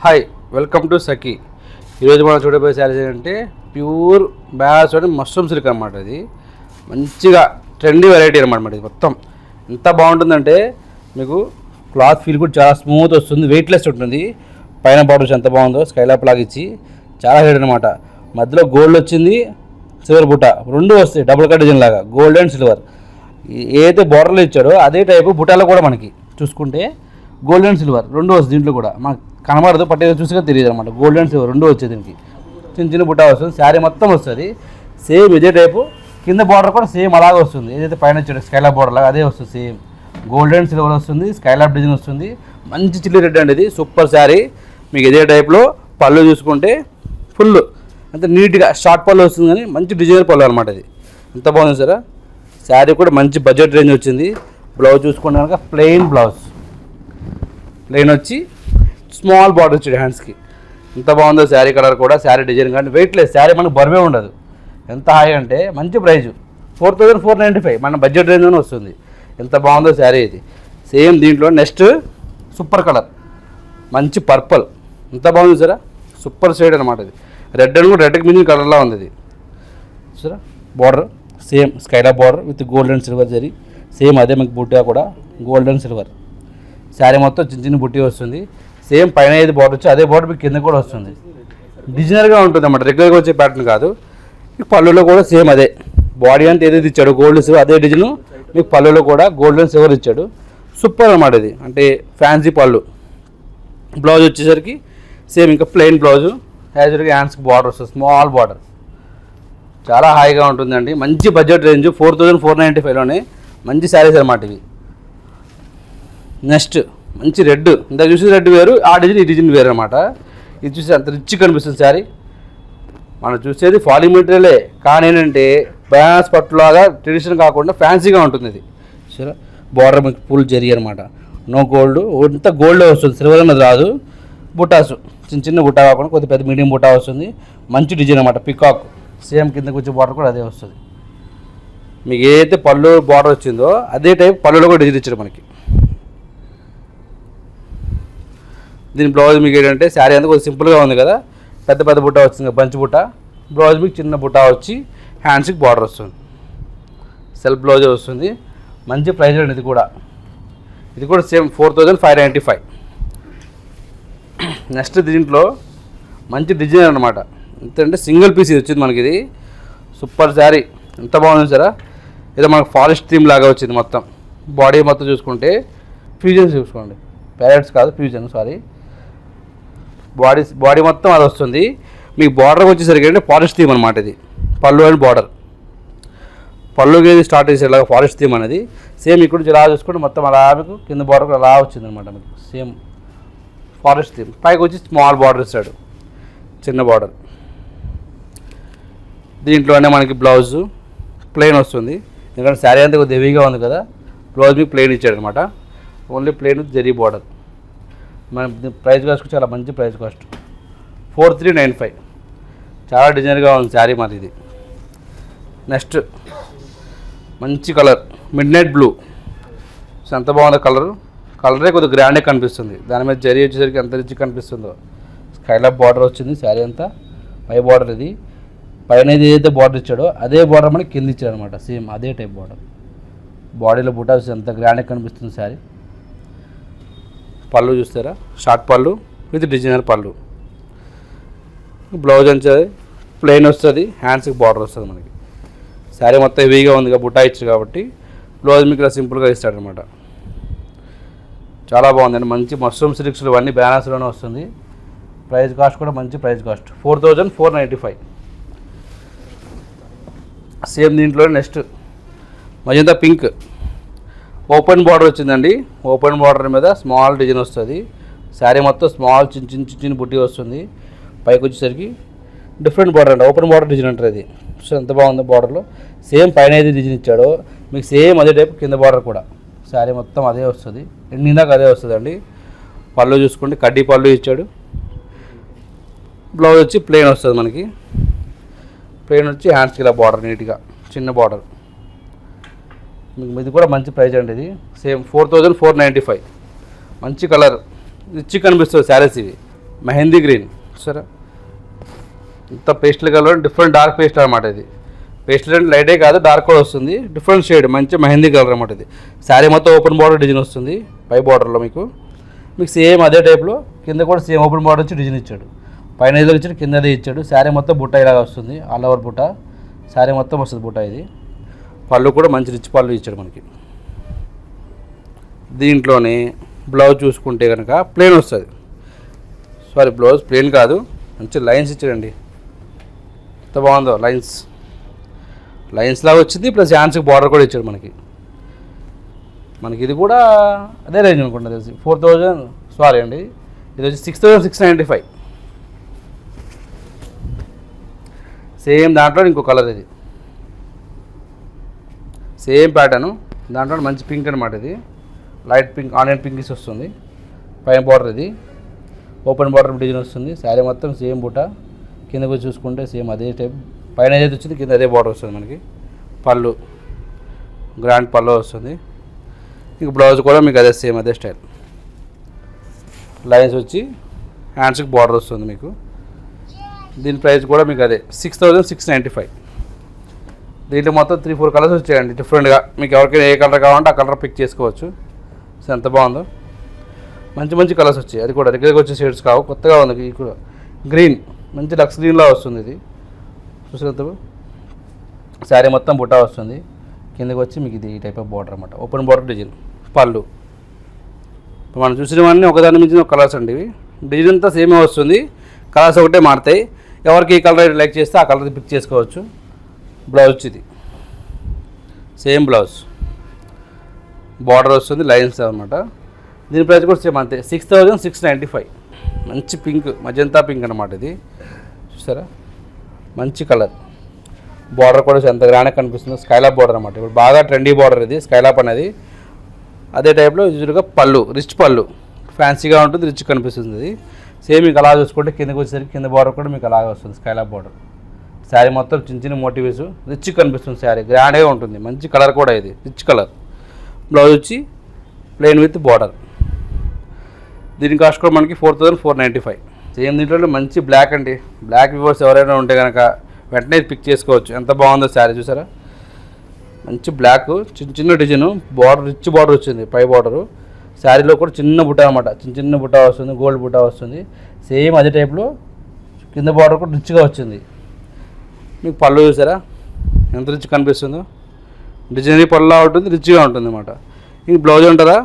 Hi, welcome to సఖీ. ఈరోజు మనం చూడబోయే శారీస్ ఏంటంటే ప్యూర్ బ్యాస్ అని మష్రూమ్ సిల్క్ అనమాట. ఇది మంచిగా ట్రెండీ వెరైటీ అనమాట. ఇది మొత్తం ఎంత బాగుంటుందంటే మీకు క్లాత్ ఫీల్ కూడా చాలా స్మూత్ వస్తుంది, వెయిట్లెస్ ఉంటుంది. పైన బార్డర్స్ ఎంత బాగుందో స్కైలాప్ లాగా ఇచ్చి చాలా హెడ్ అనమాట. మధ్యలో గోల్డ్ వచ్చింది, సిల్వర్ బుట్ట రెండు వస్తాయి, డబుల్ కట్ డిజైన్ లాగా గోల్డ్ అండ్ సిల్వర్. ఏదైతే బార్డర్లో ఇచ్చాడో అదే టైపు బుట్టాలో కూడా మనకి చూసుకుంటే గోల్డ్ అండ్ సిల్వర్ రెండు వస్తుంది. దీంట్లో కూడా మనకు కనబడదు, పట్టేదో చూసిగా తెలియదు అనమాట. గోల్డ్ అండ్ సిల్వర్ రెండు వచ్చేది. దీనికి చిన్న చిన్న బుట్ట వస్తుంది, శారీ మొత్తం వస్తుంది సేమ్ ఇదే టైపు. కింద బార్డర్ కూడా సేమ్ అలాగే వస్తుంది, ఏదైతే పైన వచ్చాడు స్కైలాప్ బార్డర్ లాగా అదే వస్తుంది. సేమ్ గోల్డ్ అండ్ సిల్వర్ వస్తుంది, స్కైలాప్ డిజైన్ వస్తుంది. మంచి చిల్లీ రెడ్ అండి, ఇది సూపర్ శారీ. మీకు ఇదే టైప్లో పళ్ళు చూసుకుంటే ఫుల్ అంత నీట్గా షార్ట్ పళ్ళు వస్తుంది, కానీ మంచి డిజైనర్ పళ్ళు అనమాట. ఇది ఎంత బాగుంది సార్. శారీ కూడా మంచి బడ్జెట్ రేంజ్ వచ్చింది. బ్లౌజ్ చూసుకుంటే కనుక ప్లెయిన్ బ్లౌజ్, ప్లెయిన్ వచ్చి స్మాల్ బార్డర్ వచ్చాడు హ్యాండ్స్కి. ఎంత బాగుందో శారీ కలర్ కూడా, శారీ డిజైన్ కానీ వెయిట్లెస్. శారీ మనకు బరువే ఉండదు. ఎంత హాయ్ అంటే మంచి ప్రైజు 4495 మన బడ్జెట్ రేంజ్లోనే వస్తుంది. ఎంత బాగుందో శారీ ఇది. సేమ్ దీంట్లో నెక్స్ట్ సూపర్ కలర్ మంచి పర్పల్, ఎంత బాగుంది సార్. సూపర్ షేడ్ అనమాట. ఇది రెడ్ అని కూడా రెడ్కి మించిన కలర్లా ఉంది. ఇది sir border same skylab border with gold and silver zari. Same అదే మీకు బుట్టిగా కూడా గోల్డ్ అండ్ సిల్వర్. శారీ మొత్తం చిన్న చిన్న బుట్టి వస్తుంది. సేమ్ పైన ఏది బార్డర్ వచ్చి అదే బార్డర్ మీకు కింద కూడా వస్తుంది. డిజైనర్గా ఉంటుంది అన్నమాట, రెగ్యులర్గా వచ్చే ప్యాటర్న్ కాదు. మీకు పళ్ళులో కూడా సేమ్ అదే బాడీ అంతా ఏదైతే ఇచ్చాడు గోల్డ్ సిల్వర్ అదే డిజైన్ మీకు పళ్ళులో కూడా గోల్డ్ అండ్ సిల్వర్ ఇచ్చాడు. సూపర్ అనమాట. ఇది అంటే ఫ్యాన్సీ పళ్ళు. బ్లౌజ్ వచ్చేసరికి సేమ్ ఇంకా ప్లెయిన్ బ్లౌజు, యాజ్గా హ్యాండ్స్కి బార్డర్ వస్తుంది, స్మాల్ బార్డర్. చాలా హాయిగా ఉంటుందండి. మంచి బడ్జెట్ రేంజ్ 4495లోనే మంచి శారీస్ అనమాట ఇవి. నెక్స్ట్ మంచి రెడ్, ఇంత చూసి రెడ్ వేరు, ఆ డిజైన్ ఈ డిజైన్ వేరు అనమాట. ఇది చూసి అంత రిచ్ కనిపిస్తుంది శారీ. మనం చూసేది ఫాలింగ్ మెటీరియలే, కానీ ఏంటంటే బ్యాన్స్ పట్టులాగా ట్రెడిషన్ కాకుండా ఫ్యాన్సీగా ఉంటుంది. ఇది సరే బార్డర్ మీకు ఫుల్ జరీ అనమాట. నో గోల్డ్, ఇంత గోల్డే వస్తుంది, సిల్వర్ అనేది రాదు. బుటాసు చిన్న చిన్న బుట్ట కాకుండా కొద్ది పెద్ద మీడియం బుట్ట వస్తుంది. మంచి డిజైన్ అనమాట, పికాక్. సేమ్ కిందకి వచ్చే బార్డర్ కూడా అదే వస్తుంది. మీకు ఏదైతే పళ్ళు బార్డర్ వచ్చిందో అదే టైప్ పళ్ళులో కూడా డిజైన్ ఇచ్చారు మనకి. దీని బ్లౌజ్ మీకు ఏంటంటే శారీ అంతా కొంచెం సింపుల్గా ఉంది కదా, పెద్ద పెద్ద బుట్ట వచ్చింది బంచి బుట్ట. బ్లౌజ్ మీకు చిన్న బుట్ట వచ్చి హ్యాండ్స్కి బార్డర్ వస్తుంది, సెల్ఫ్ బ్లౌజే వస్తుంది. మంచి ప్రైస్ అండి. ఇది కూడా సేమ్ 4595. నెక్స్ట్ దీంట్లో మంచి డిజైన్ అనమాట. ఎంతంటే సింగిల్ పీస్ ఇది వచ్చింది మనకి. ఇది సూపర్ శారీ, ఎంత బాగుంది సార్. ఏదో మనకు ఫారెస్ట్ థీమ్ లాగా వచ్చింది. మొత్తం బాడీ మొత్తం చూసుకుంటే ఫ్యూజన్ చూసుకోండి, ప్యారెట్స్ కాదు ఫ్యూజన్, సారీ. బాడీ మొత్తం అది వస్తుంది. మీకు బార్డర్కి వచ్చేసరికి అంటే ఫారెస్ట్ థీమ్ అనమాట. ఇది పళ్ళు అండ్ బార్డర్, పళ్ళుకి ఏది స్టార్ట్ చేసేలాగా ఫారెస్ట్ థీమ్ అనేది. సేమ్ ఇక్కడ నుంచి ఇలా చూసుకుంటే మొత్తం అలా మీకు కింద బార్డర్ అలా వచ్చింది అనమాట. మీకు సేమ్ ఫారెస్ట్ థీమ్. పైకి వచ్చి స్మాల్ బార్డర్ ఇస్తాడు, చిన్న బార్డర్. దీంట్లోనే మనకి బ్లౌజు ప్లెయిన్ వస్తుంది, ఎందుకంటే శారీ అంతా కొద్దిగా హెవీగా ఉంది కదా. బ్లౌజ్ మీకు ప్లెయిన్ ఇచ్చాడు అనమాట, only plain with zari border. మన ప్రైస్ కాస్ట్ చాలా మంచి ప్రైస్ కాస్ట్ 4395. చాలా డిజైన్గా ఉంది శారీ మరి. ఇది నెక్స్ట్ మంచి కలర్ మిడ్ నైట్ బ్లూ. ఎంత బాగుంది కలర్. కలరే కొద్దిగా గ్రాండ్గా కనిపిస్తుంది. దాని మీద జరీ వచ్చేసరికి ఎంత రిచ్ కనిపిస్తుందో. స్కైలాప్ బార్డర్ వచ్చింది శారీ అంతా, పై బార్డర్. ఇది పైన ఏదైతే బార్డర్ ఇచ్చాడో అదే బార్డర్ మనకి కింద ఇచ్చాడు అనమాట. సేమ్ అదే టైప్ బార్డర్. బాడీలో బుటాస్ ఎంత గ్రాండ్గా కనిపిస్తుంది శారీ. పళ్ళు చూస్తారా, షార్ట్ పళ్ళు విత్ డిజైనర్ పళ్ళు. బ్లౌజ్ అంటే ప్లెయిన్ వస్తుంది, హ్యాండ్స్కి బార్డర్ వస్తుంది మనకి. శారీ మొత్తం హెవీగా ఉంది బుట్టా ఇచ్చారు కాబట్టి బ్లౌజ్ మీకు ఇలా సింపుల్గా ఇస్తాడనమాట. చాలా బాగుందండి. మంచి మష్రూమ్ సిల్క్స్లు ఇవన్నీ బ్యానర్స్లోనే వస్తుంది. ప్రైస్ కాస్ట్ కూడా మంచి ప్రైస్ కాస్ట్ 4495. సేమ్ దీంట్లో next magenta pink open border వచ్చిందండి. ఓపెన్ బార్డర్ మీద స్మాల్ డిజైన్ వస్తుంది. శారీ మొత్తం స్మాల్ చిన్న చిన్న బుట్టి వస్తుంది. పైకి వచ్చేసరికి డిఫరెంట్ బార్డర్ అండి, ఓపెన్ బార్డర్ డిజైన్ అంటారు అది. సో ఎంత బాగుంది బార్డర్లో. సేమ్ పైన ఏది డిజైన్ ఇచ్చాడో మీకు సేమ్ అదే టైప్ కింద బార్డర్ కూడా. శారీ మొత్తం అదే వస్తుంది, ఎండిందాక అదే వస్తుందండి. పళ్ళు చూసుకుంటే కడ్డీ పళ్ళు ఇచ్చాడు. బ్లౌజ్ వచ్చి ప్లెయిన్ వస్తుంది మనకి. ప్లెయిన్ వచ్చి హ్యాండ్స్కి ఇలా బార్డర్ నీట్గా చిన్న బార్డర్. మీకు ఇది కూడా మంచి ప్రైస్ అండి. ఇది సేమ్ 4495. మంచి కలర్ రిచ్ కనిపిస్తుంది శారీస్ ఇవి. మెహందీ గ్రీన్ సరే, ఇంత pastel colour, different dark pastel అనమాట ఇది. పేస్టల్ అంటే లైటే కాదు, డార్క్ కూడా వస్తుంది, డిఫరెంట్ షేడ్, మంచి మెహందీ కలర్ అనమాట ఇది. శారీ మొత్తం ఓపెన్ బార్డర్ డిజైన్ వస్తుంది పై బార్డర్లో మీకు సేమ్ అదే టైప్లో కింద కూడా సేమ్ ఓపెన్ బార్డర్ వచ్చి డిజైన్ ఇచ్చాడు. పైన ఏదో ఇచ్చాడు, కిందదే ఇచ్చాడు. శారీ మొత్తం బుట్ట ఇలాగా వస్తుంది, ఆల్ ఓవర్ బుట్ట, శారీ మొత్తం వస్తుంది బుట్ట ఇది. పళ్ళు కూడా మంచి రిచ్ పళ్ళు ఇచ్చాడు మనకి. దీంట్లోనే బ్లౌజ్ చూసుకుంటే కనుక ప్లెయిన్ వస్తుంది. సారీ, బ్లౌజ్ ప్లెయిన్ కాదు, మంచి లైన్స్ ఇచ్చాడండి. ఎంత బాగుందో, లైన్స్ లాగా వచ్చింది, ప్లస్ హ్యాండ్స్కి బార్డర్ కూడా ఇచ్చాడు మనకి. ఇది కూడా అదే రేంజ్ అనుకుంటా తెలిసి 4000, సారీ అండి, ఇది వచ్చి 6695. సేమ్ దాంట్లో ఇంకో కలర్, ఇది సేమ్ ప్యాటర్ను, దాంట్లో మంచి పింక్ అనమాట. ఇది లైట్ పింక్, ఆనియన్ పింకిష్ వస్తుంది. పైన బార్డర్ ఇది ఓపెన్ బార్డర్ డిజైన్ వస్తుంది. శారీ మొత్తం సేమ్ బుట్ట, కిందకు వచ్చి చూసుకుంటే సేమ్ అదే టైప్, పైన ఏదైతే వచ్చింది కింద అదే బార్డర్ వస్తుంది మనకి. పళ్ళు గ్రాండ్ పళ్ళు వస్తుంది. ఇంక బ్లౌజ్ కూడా మీకు అదే సేమ్ అదే స్టైల్, లైన్స్ వచ్చి హ్యాండ్స్కి బార్డర్ వస్తుంది మీకు. దీని ప్రైస్ కూడా మీకు అదే 6695. దీంట్లో మొత్తం 3-4 కలర్స్ వచ్చాయండి డిఫరెంట్గా. మీకు ఎవరికైనా ఏ కలర్ కావాలంటే ఆ కలర్ పిక్ చేసుకోవచ్చు. సో ఎంత బాగుందో, మంచి కలర్స్ వచ్చాయి. అది కూడా రెగ్యులర్గా వచ్చే షేడ్స్ కావు, కొత్తగా ఉంది. ఇది కూడా గ్రీన్, మంచి లక్స్ గ్రీన్లా వస్తుంది. ఇది చూసినంత శారీ మొత్తం బుట్టా వస్తుంది. కిందకి వచ్చి మీకు ఇది ఈ టైప్ ఆఫ్ బార్డర్ అనమాట, ఓపెన్ బార్డర్ డిజైన్. పళ్ళు మనం చూసినవన్నీ ఒకదాని మించిన ఒక కలర్స్ అండి. ఇవి డిజైన్ అంతా సేమే వస్తుంది, కలర్స్ ఒకటే మారుతాయి. ఎవరికి ఏ కలర్ లైక్ చేస్తే ఆ కలర్ పిక్ చేసుకోవచ్చు. బ్లౌజ్ ఇది సేమ్ బ్లౌజ్, బార్డర్ వస్తుంది, లైన్స్ అనమాట. దీని ప్రైస్ కూడా సేమ్ అంతే 6695. మంచి పింక్, మజంతా పింక్ అనమాట. ఇది చూసారా, మంచి కలర్. బార్డర్ కూడా ఎంత గ్రాండ్గా కనిపిస్తుంది, స్కైలాప్ బార్డర్ అనమాట. ఇప్పుడు బాగా ట్రెండీ బార్డర్ ఇది స్కైలాప్ అనేది. అదే టైప్లో యూజువల్గా పళ్ళు, రిచ్ పళ్ళు, ఫ్యాన్సీగా ఉంటుంది, రిచ్ కనిపిస్తుంది. ఇది సేమ్ మీకు అలా చూసుకుంటే కిందకి వచ్చేసరికి కింద బార్డర్ కూడా మీకు అలాగే వస్తుంది, స్కైలాప్ బార్డర్. శారీ మొత్తం చిన్న మోటివ్స్, రిచ్ కనిపిస్తుంది. శారీ గ్రాండ్గా ఉంటుంది, మంచి కలర్ కూడా ఇది, రిచ్ కలర్. బ్లౌజ్ వచ్చి ప్లెయిన్ విత్ బార్డర్. దీని కాస్ట్ కూడా మనకి 4495. సేమ్ దీంట్లో మంచి బ్లాక్ అండి. బ్లాక్ వ్యూవర్స్ ఎవరైనా ఉంటే కనుక వెంటనే పిక్ చేసుకోవచ్చు. ఎంత బాగుందో శారీ చూసారా, మంచి బ్లాక్, చిన్న డిజైన్, బార్డర్ రిచ్ బార్డర్ వచ్చింది పై బార్డరు. శారీలో కూడా చిన్న బుట్ట అనమాట, చిన్న బుట్ట వస్తుంది, గోల్డ్ బుట్ట వస్తుంది. సేమ్ అదే టైప్లో కింద బార్డర్ కూడా రిచ్గా వచ్చింది. మీకు పళ్ళు చూసారా ఎంత రిచ్ కనిపిస్తుందో, డిజైనరీ పళ్ళులా ఉంటుంది, రిచ్గా ఉంటుంది అనమాట. ఇంక బ్లౌజ్ ఉంటుందా,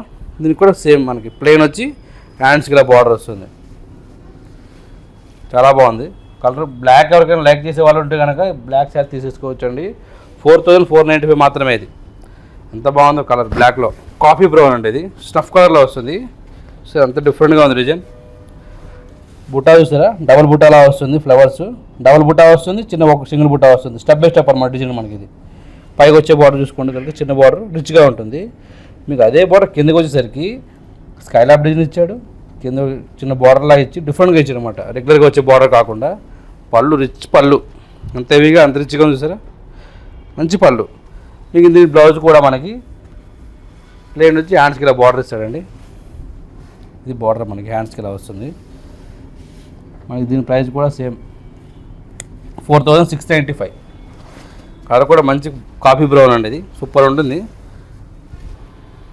దీనికి కూడా సేమ్ మనకి ప్లెయిన్ వచ్చి హ్యాండ్స్కి ఇలా బార్డర్ వస్తుంది. చాలా బాగుంది కలర్. బ్లాక్ ఎవరికైనా లైక్ చేసే వాళ్ళు ఉంటే కనుక బ్లాక్ శారీ తీసేసుకోవచ్చు అండి. 4495 మాత్రమే. ఇది ఎంత బాగుందో కలర్, బ్లాక్లో కాఫీ బ్రౌన్ అండి. ఇది స్నఫ్ కలర్లో వస్తుంది. సో అంత డిఫరెంట్గా ఉంది డిజైన్. బుట్టా చూసారా, డబుల్ బుట్టాలా వస్తుంది, ఫ్లవర్స్ డబుల్ బుట్టా వస్తుంది, ఒక సింగిల్ బుట్టా వస్తుంది. స్టెప్ బై స్టెప్ అనమాట డిజైన్ మనకి. ఇది పైకి వచ్చే బార్డర్ చూసుకుంటే కనుక చిన్న బార్డర్ రిచ్గా ఉంటుంది. మీకు అదే బార్డర్ కిందకి వచ్చేసరికి స్కైలాప్ డిజైన్ ఇచ్చాడు, కింద చిన్న బార్డర్లా ఇచ్చి డిఫరెంట్గా ఇచ్చాడు అనమాట, రెగ్యులర్గా వచ్చే బార్డర్ కాకుండా. పళ్ళు రిచ్ పళ్ళు, అంత హెవీగా అంత రిచ్గా చూసారా, మంచి పళ్ళు. మీకు దీని బ్లౌజ్ కూడా మనకి ప్లెయిన్ వచ్చి హ్యాండ్స్కి ఇలా బార్డర్ ఇస్తాడండి. ఇది బార్డర్ మనకి హ్యాండ్స్కి ఇలా వస్తుంది. మనకి దీని ప్రైస్ కూడా సేమ్ 4695. కలర్ కూడా మంచి కాఫీ బ్రౌన్ అండి. ఇది సూపర్ ఉంటుంది.